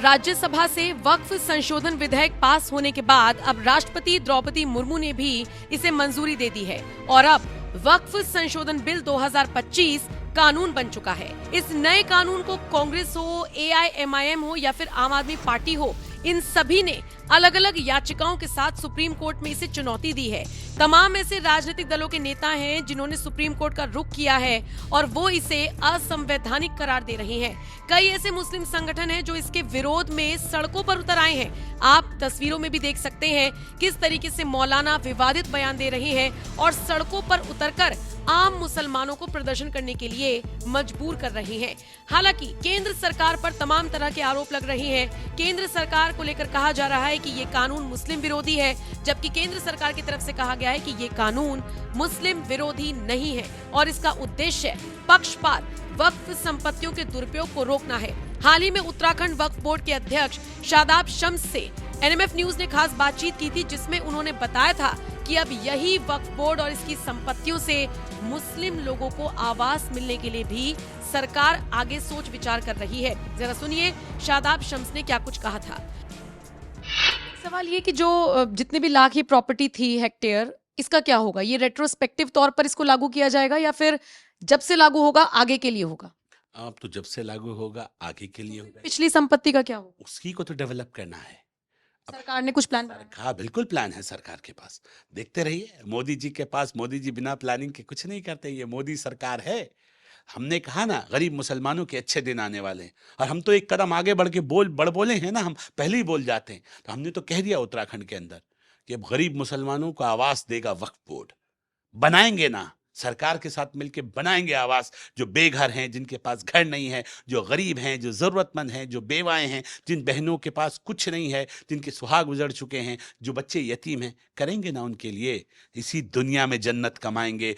राज्यसभा से वक्फ संशोधन विधेयक पास होने के बाद अब राष्ट्रपति द्रौपदी मुर्मू ने भी इसे मंजूरी दे दी है और अब वक्फ संशोधन बिल 2025 कानून बन चुका है। इस नए कानून को कांग्रेस हो, AIMIM हो या फिर आम आदमी पार्टी हो, इन सभी ने अलग अलग याचिकाओं के साथ सुप्रीम कोर्ट में इसे चुनौती दी है। तमाम ऐसे राजनीतिक दलों के नेता हैं जिन्होंने सुप्रीम कोर्ट का रुख किया है और वो इसे असंवैधानिक करार दे रहे हैं। कई ऐसे मुस्लिम संगठन हैं जो इसके विरोध में सड़कों पर उतर आए हैं। आप तस्वीरों में भी देख सकते हैं किस तरीके से मौलाना विवादित बयान दे रहे हैं और सड़कों पर उतरकर आम मुसलमानों को प्रदर्शन करने के लिए मजबूर कर रही हैं। हालांकि केंद्र सरकार पर तमाम तरह के आरोप लग रहे हैं। केंद्र सरकार को लेकर कहा जा रहा है कि ये कानून मुस्लिम विरोधी है, जबकि केंद्र सरकार की तरफ से कहा गया है कि ये कानून मुस्लिम विरोधी नहीं है और इसका उद्देश्य पक्षपात वक्फ संपत्तियों के दुरुपयोग को रोकना है। हाल ही में उत्तराखंड वक्फ बोर्ड के अध्यक्ष शादाब शम्स से NMF न्यूज ने खास बातचीत की थी, जिसमें उन्होंने बताया था कि अब यही वक्फ बोर्ड और इसकी संपत्तियों से मुस्लिम लोगों को आवास मिलने के लिए भी सरकार आगे सोच विचार कर रही है। जरा सुनिए शादाब शम्स ने क्या कुछ कहा था। सवाल ये कि जो जितने भी लाख ये प्रॉपर्टी थी हेक्टेयर, इसका क्या होगा? ये रेट्रोस्पेक्टिव तौर पर इसको लागू किया जाएगा या फिर जब से लागू होगा आगे के लिए होगा? अब तो जब से लागू होगा आगे के लिए होगा। पिछली संपत्ति का क्या होगा? उसी को तो डेवलप करना है। सरकार ने कुछ प्लान बनाया? हाँ, बिल्कुल प्लान है सरकार के पास। देखते रहिए मोदी जी के पास। मोदी जी बिना प्लानिंग के कुछ नहीं करते। ये मोदी सरकार है। हमने कहा ना गरीब मुसलमानों के अच्छे दिन आने वाले हैं और हम तो एक कदम आगे बढ़ के बोले हैं ना, हम पहले ही बोल जाते हैं। तो हमने तो कह दिया उत्तराखंड के अंदर कि अब गरीब मुसलमानों को आवास देगा वक्फ बोर्ड। बनाएंगे ना, सरकार के साथ मिलकर बनाएंगे आवास। जो बेघर हैं, जिनके पास घर नहीं है, जो गरीब हैं, जो जरूरतमंद हैं, जो बेवाएं हैं, जिन बहनों के पास कुछ नहीं है, जिनके सुहाग उजड़ चुके हैं, जो बच्चे यतीम हैं, करेंगे ना उनके लिए। इसी दुनिया में जन्नत कमाएंगे।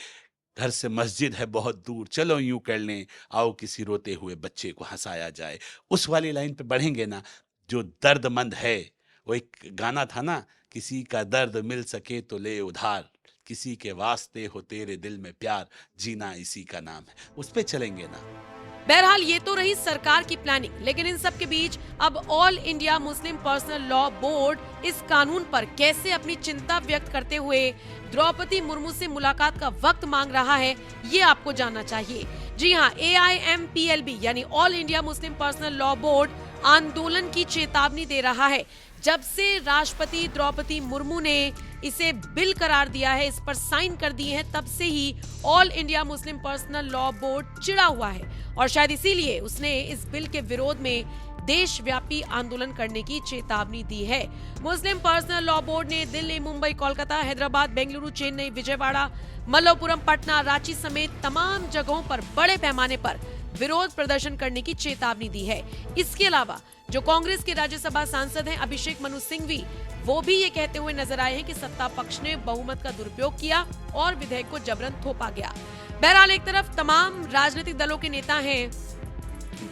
घर से मस्जिद है बहुत दूर, चलो यूं कर लें, आओ किसी रोते हुए बच्चे को हंसाया जाए। उस वाली लाइन पे बढ़ेंगे ना। जो दर्दमंद है, वो एक गाना था ना, किसी का दर्द मिल सके तो ले उधार, किसी के वास्ते हो तेरे दिल में प्यार, जीना इसी का नाम है। उस पे चलेंगे ना। बहरहाल ये तो रही सरकार की प्लानिंग, लेकिन इन सब के बीच अब all India Muslim personal law board इस कानून पर कैसे अपनी चिंता व्यक्त करते हुए द्रौपदी मुर्मू से मुलाकात का वक्त मांग रहा है, ये आपको जानना चाहिए। जी हाँ, AIMPLB यानी all India Muslim personal law board आंदोलन की चेतावनी दे रहा है। जब से राष्ट्रपति द्रौपदी मुर्मू ने इसे बिल करार दिया है, इस पर साइन कर दिए हैं, तब से ही all India Muslim personal law board चिढ़ा हुआ है और शायद इसीलिए उसने इस बिल के विरोध में देशव्यापी आंदोलन करने की चेतावनी दी है। मुस्लिम पर्सनल लॉ बोर्ड ने दिल्ली, मुंबई, कोलकाता, हैदराबाद, बेंगलुरु, चेन्नई, विजयवाड़ा, मल्लपुरम, पटना, रांची समेत तमाम जगहों पर बड़े पैमाने पर विरोध प्रदर्शन करने की चेतावनी दी है। इसके अलावा जो कांग्रेस के राज्यसभा सांसद हैं अभिषेक मनु सिंघवी, वो भी ये कहते हुए नजर आए हैं कि सत्ता पक्ष ने बहुमत का दुरुपयोग किया और विधेयक को जबरन थोपा गया। बहरहाल एक तरफ तमाम राजनीतिक दलों के नेता हैं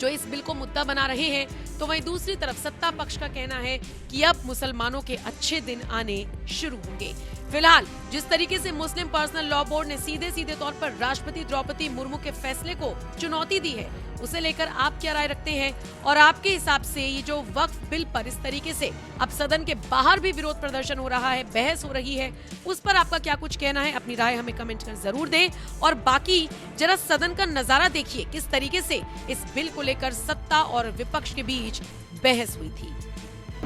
जो इस बिल को मुद्दा बना रहे हैं, तो वहीं दूसरी तरफ सत्ता पक्ष का कहना है कि अब मुसलमानों के अच्छे दिन आने शुरू होंगे। फिलहाल जिस तरीके से मुस्लिम पर्सनल लॉ बोर्ड ने सीधे तौर पर राष्ट्रपति द्रौपदी मुर्मू के फैसले को चुनौती दी है, उसे लेकर आप क्या राय रखते हैं? और आपके हिसाब से ये जो वक्फ बिल पर इस तरीके से अब सदन के बाहर भी विरोध प्रदर्शन हो रहा है, बहस हो रही है, उस पर आपका क्या कुछ कहना है? अपनी राय हमें कमेंट कर जरूर दें। और बाकी जरा सदन का नजारा देखिए, किस तरीके से इस बिल को लेकर सत्ता और विपक्ष के बीच बहस हुई थी।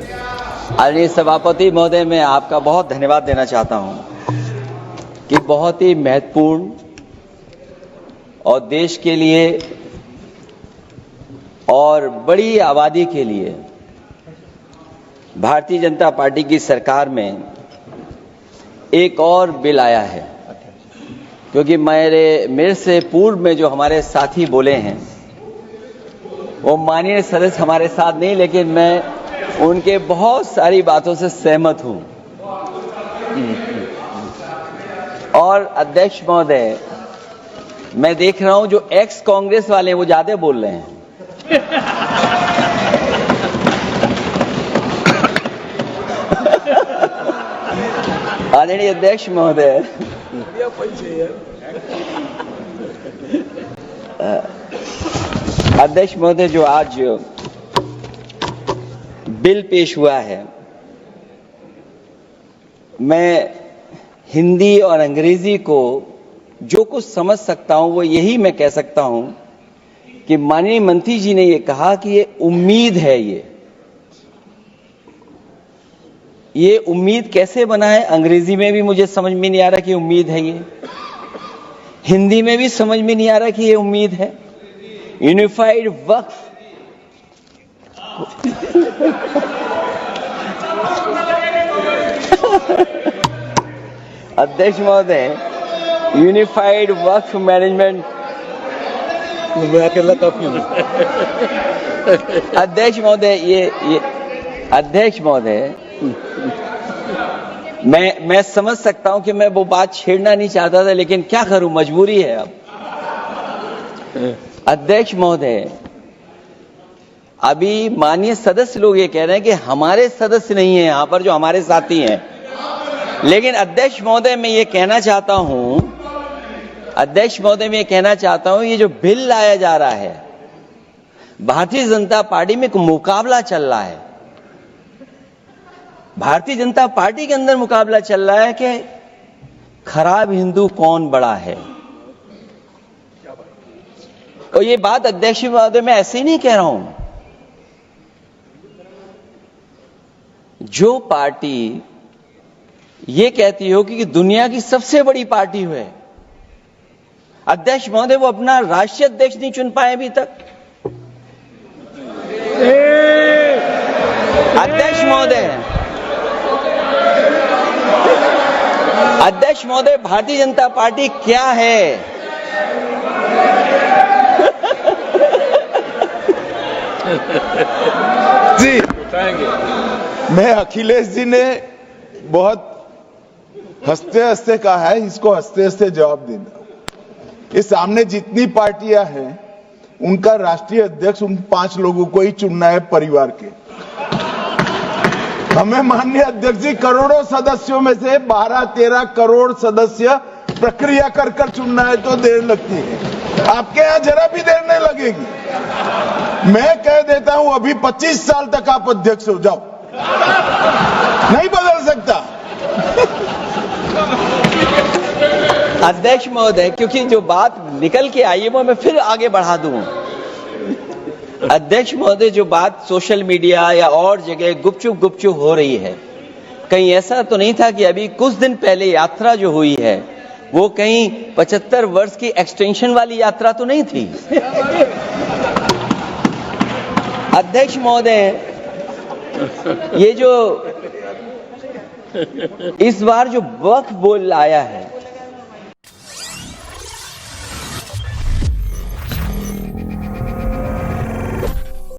आदरणीय सभापति महोदय, मैं आपका बहुत धन्यवाद देना चाहता हूं कि बहुत ही महत्वपूर्ण और देश के लिए और बड़ी आबादी के लिए भारतीय जनता पार्टी की सरकार में एक और बिल आया है। क्योंकि मेरे से पूर्व में जो हमारे साथी बोले हैं वो माननीय सदस्य हमारे साथ नहीं, लेकिन मैं उनके बहुत सारी बातों से सहमत हूं। और अध्यक्ष महोदय, मैं देख रहा हूं जो एक्स कांग्रेस वाले हैं वो ज्यादा बोल रहे हैं। आदरणीय अध्यक्ष महोदय, जो आज बिल पेश हुआ है, मैं हिंदी और अंग्रेजी को जो कुछ समझ सकता हूं वो यही मैं कह सकता हूं कि माननीय मंत्री जी ने ये कहा कि ये उम्मीद है। ये उम्मीद कैसे बना है, अंग्रेजी में भी मुझे समझ में नहीं आ रहा कि उम्मीद है ये, हिंदी में भी समझ में नहीं आ रहा कि ये उम्मीद है। यूनिफाइड वक्फ अध्यक्ष महोदय, यूनिफाइड वक्फ मैनेजमेंट अध्यक्ष महोदय, ये अध्यक्ष महोदय, मैं समझ सकता हूं कि मैं वो बात छेड़ना नहीं चाहता था, लेकिन क्या करूं, मजबूरी है अब। अध्यक्ष महोदय, अभी माननीय सदस्य लोग ये कह रहे हैं कि हमारे सदस्य नहीं है यहां पर जो हमारे साथी हैं, लेकिन अध्यक्ष महोदय मैं ये कहना चाहता हूं, अध्यक्ष महोदय मैं ये कहना चाहता हूं, ये जो बिल लाया जा रहा है, भारतीय जनता पार्टी में एक मुकाबला चल रहा है। भारतीय जनता पार्टी के अंदर मुकाबला चल रहा है कि खराब हिंदू कौन बड़ा है। और ये बात अध्यक्ष महोदय मैं ऐसे ही नहीं कह रहा हूं। जो पार्टी ये कहती हो कि दुनिया की सबसे बड़ी पार्टी है, अध्यक्ष महोदय वो अपना राष्ट्रीय अध्यक्ष नहीं चुन पाए अभी तक। अध्यक्ष महोदय, भारतीय जनता पार्टी क्या है? जी, मैं अखिलेश जी ने बहुत हंसते हंसते कहा है, इसको हंसते हंसते जवाब देना। ये सामने जितनी पार्टियां हैं उनका राष्ट्रीय अध्यक्ष उन 5 लोगों को ही चुनना है परिवार के। हमें माननीय अध्यक्ष जी करोड़ों सदस्यों में से 12-13 करोड़ सदस्य प्रक्रिया कर कर चुनना है तो देर लगती है। आपके यहां जरा भी देर नहीं लगेगी। मैं कह देता हूं अभी 25 साल तक आप अध्यक्ष हो जाओ, नहीं बदल सकता। अध्यक्ष महोदय, क्योंकि जो बात निकल के आई है वो मैं फिर आगे बढ़ा दूं। अध्यक्ष महोदय, जो बात सोशल मीडिया या और जगह गुपचुप हो रही है, कहीं ऐसा तो नहीं था कि अभी कुछ दिन पहले यात्रा जो हुई है वो कहीं 75 वर्ष की एक्सटेंशन वाली यात्रा तो नहीं थी। अध्यक्ष महोदय, ये जो इस बार जो वक्फ बोल आया है,